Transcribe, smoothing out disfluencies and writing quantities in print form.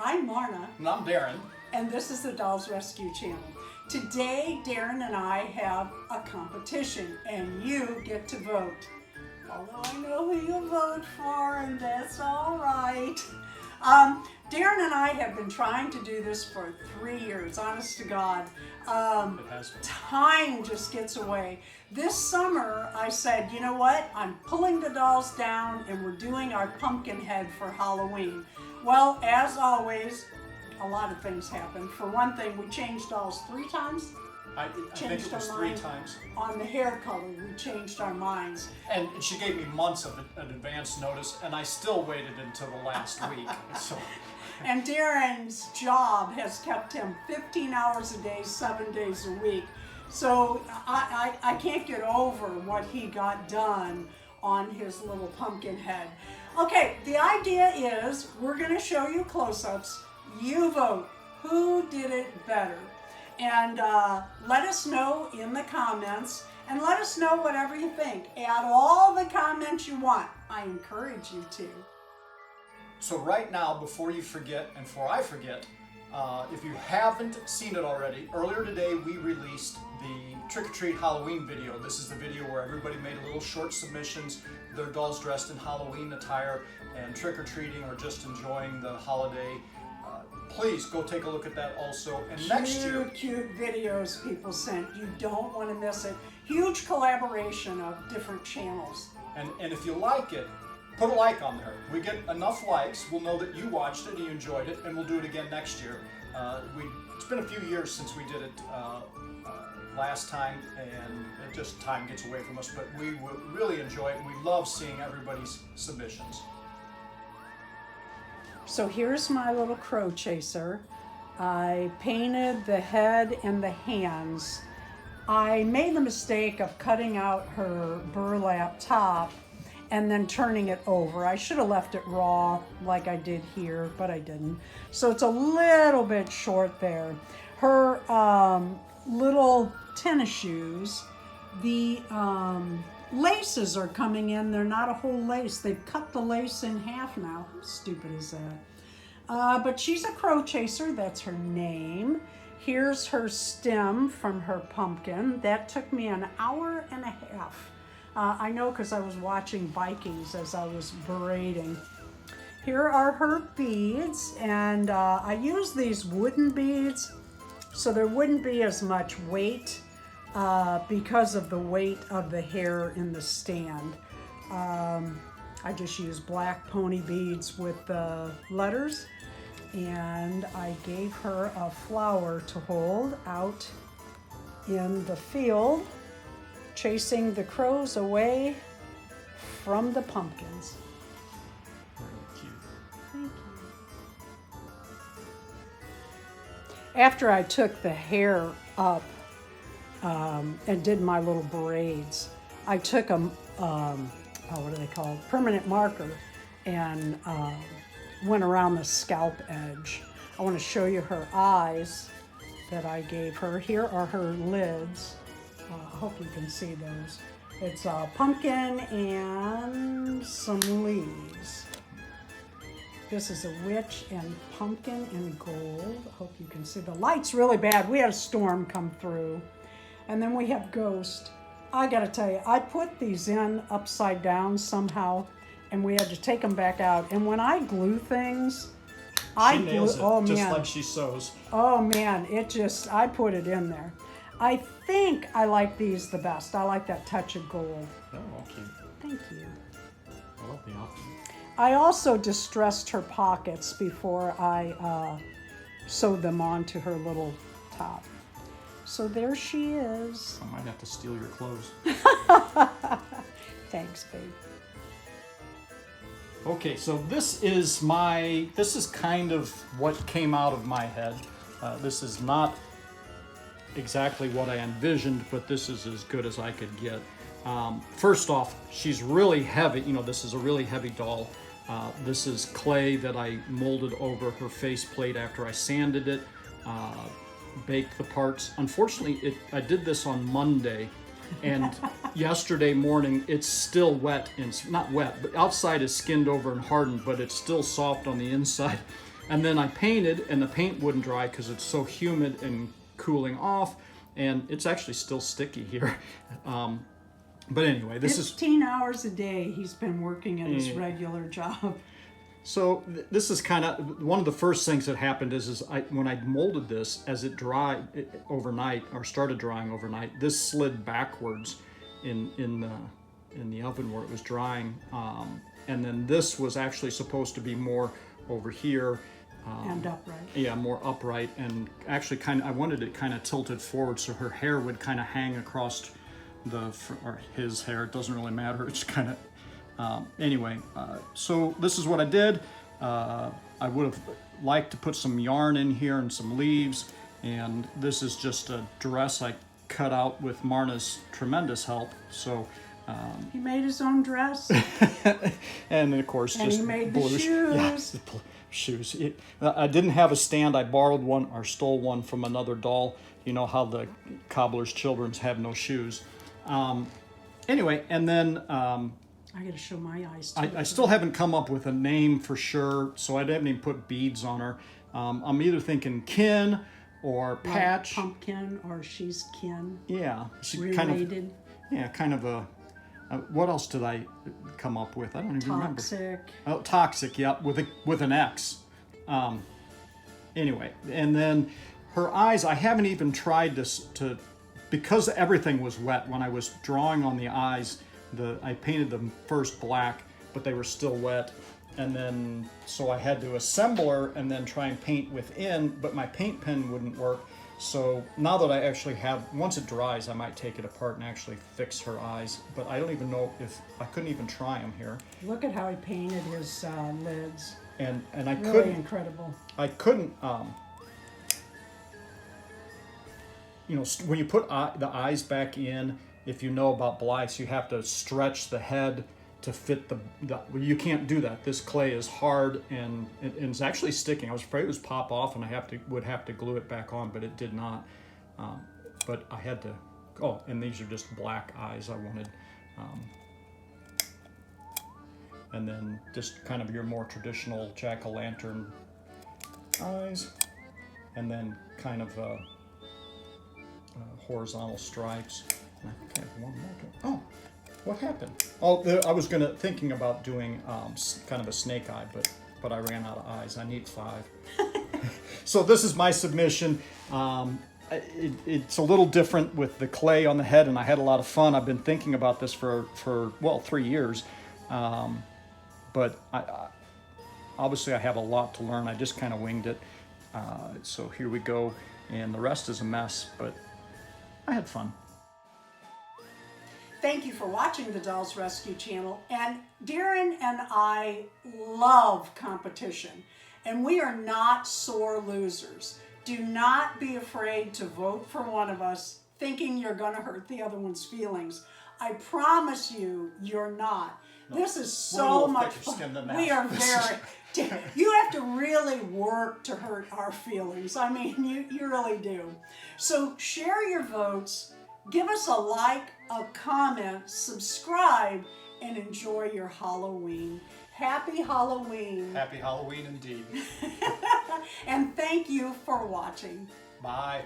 I'm Marna. And I'm Deron. And this is the Dolls Rescue Channel. Today, Deron and I have a competition, and you get to vote. Although I know who you vote for, and that's all right. Deron and I have been trying to do this for 3 years, honest to God. It has been. Time just gets away. This summer, I said, you know what? I'm pulling the dolls down, and we're doing our pumpkin head for Halloween. Well, as always, a lot of things happened. For one thing, we changed dolls 3 times. I think it was 3 times. On the hair color, we changed our minds. And she gave me months of an advance notice, and I still waited until the last week. So. And Deron's job has kept him 15 hours a day, 7 days a week. So I can't get over what he got done on his little pumpkin head. Okay, the idea is we're going to show you close-ups. You vote. Who did it better? And let us know in the comments, and let us know whatever you think. Add all the comments you want. I encourage you to. So right now, before you forget, and before I forget, if you haven't seen it already, earlier today we released the Trick or Treat Halloween video. This is the video where everybody made a little short submissions, their dolls dressed in Halloween attire and trick-or-treating or just enjoying the holiday. Please go take a look at that also. And next year, cute videos people sent. You don't want to miss it. Huge collaboration of different channels. And if you like it, put a like on there. We get enough likes, we'll know that you watched it and you enjoyed it, and we'll do it again next year. It's been a few years since we did it last time, and it just time gets away from us, but we will really enjoy it, and we love seeing everybody's submissions. So here's my little crow chaser. I painted the head and the hands. I made the mistake of cutting out her burlap top and then turning it over. I should have left it raw like I did here, but I didn't. So it's a little bit short there. Her little tennis shoes, the laces are coming in. They're not a whole lace. They've cut the lace in half now. How stupid is that? But she's a crow chaser. That's her name. Here's her stem from her pumpkin. That took me an hour and a half. I know because I was watching Vikings as I was braiding. Here are her beads, and I use these wooden beads so there wouldn't be as much weight because of the weight of the hair in the stand. I just use black pony beads with the letters, and I gave her a flower to hold out in the field, chasing the crows away from the pumpkins. Very cute. Thank you. After I took the hair up and did my little braids, I took a, what are they called? Permanent marker, and went around the scalp edge. I want to show you her eyes that I gave her. Here are her lids. I hope you can see those. It's a pumpkin and some leaves. This is a witch and pumpkin and gold. I hope you can see. The light's really bad. We had a storm come through. And then we have ghost. I gotta tell you, I put these in upside down somehow, and we had to take them back out. And when I glue things, She nails it, just like she sews. Oh man, I put it in there. I think I like these the best. I like that touch of gold. Oh, all cute. Thank you. I love the outfit. I also distressed her pockets before I sewed them onto her little top. So there she is. I might have to steal your clothes. Thanks, babe. Okay, so this is kind of what came out of my head. This is not exactly what I envisioned, but this is as good as I could get. First off, she's really heavy. You know, this is a really heavy doll. This is clay that I molded over her faceplate after I sanded it, baked the parts. Unfortunately, I did this on Monday, and yesterday morning it's still wet, and not wet, but outside is skinned over and hardened, but it's still soft on the inside. And then I painted, and the paint wouldn't dry because it's so humid and cooling off, and it's actually still sticky here. But anyway, this is 15 hours a day he's been working at his regular job. so. This is kind of one of the first things that happened is when I molded this, as it dried overnight or started drying overnight, this slid backwards in the oven where it was drying, and then this was actually supposed to be more over here. And upright. Yeah, more upright, and actually I wanted it kind of tilted forward so her hair would kind of hang across or his hair. It doesn't really matter. It's kind of, anyway, so this is what I did. I would have liked to put some yarn in here and some leaves, and this is just a dress I cut out with Marna's tremendous help. So he made his own dress. and of course, and just he made blue the shoes. Yeah, shoes. I didn't have a stand. I borrowed one or stole one from another doll. You know how the cobbler's children have no shoes. Anyway, and then I gotta show my eyes too. I still haven't come up with a name for sure, so I haven't even put beads on her. I'm either thinking Kin or Patch. Like Pumpkin, or she's Kin. Yeah, she Related. kind of a. What else did I come up with? I don't even remember. Toxic. Oh, Toxic, yeah, with an X. Anyway, and then her eyes, I haven't even tried to because everything was wet when I was drawing on the eyes. I painted them first black, but they were still wet, and then so I had to assemble her and then try and paint within, but my paint pen wouldn't work. So now that I actually have, once it dries, I might take it apart and actually fix her eyes. But I don't even know if, I couldn't even try them here. Look at how he painted his lids. And I really couldn't, incredible. I couldn't, you know, when you put the eyes back in, if you know about Blythe's, you have to stretch the head to fit you can't do that. This clay is hard and it's actually sticking. I was afraid it would pop off and I would have to glue it back on, but it did not. But I had to, oh, and these are just black eyes I wanted. And then just kind of your more traditional jack-o'-lantern eyes. And then kind of horizontal stripes. And I think I have one more. Oh, what happened? Oh, I was thinking about doing kind of a snake eye, but I ran out of eyes. I need 5. So this is my submission. It's a little different with the clay on the head, and I had a lot of fun. I've been thinking about this for 3 years, but obviously I have a lot to learn. I just kind of winged it. So here we go, and the rest is a mess, but I had fun. Thank you for watching the Dolls Rescue channel. And Deron and I love competition, and we are not sore losers. Do not be afraid to vote for one of us thinking you're going to hurt the other one's feelings. I promise you, you're not. No, this is so much fun. We are very... You have to really work to hurt our feelings. I mean, you really do. So share your votes. Give us a like, a comment, subscribe, and enjoy your Halloween. Happy Halloween. Happy Halloween indeed. And thank you for watching. Bye.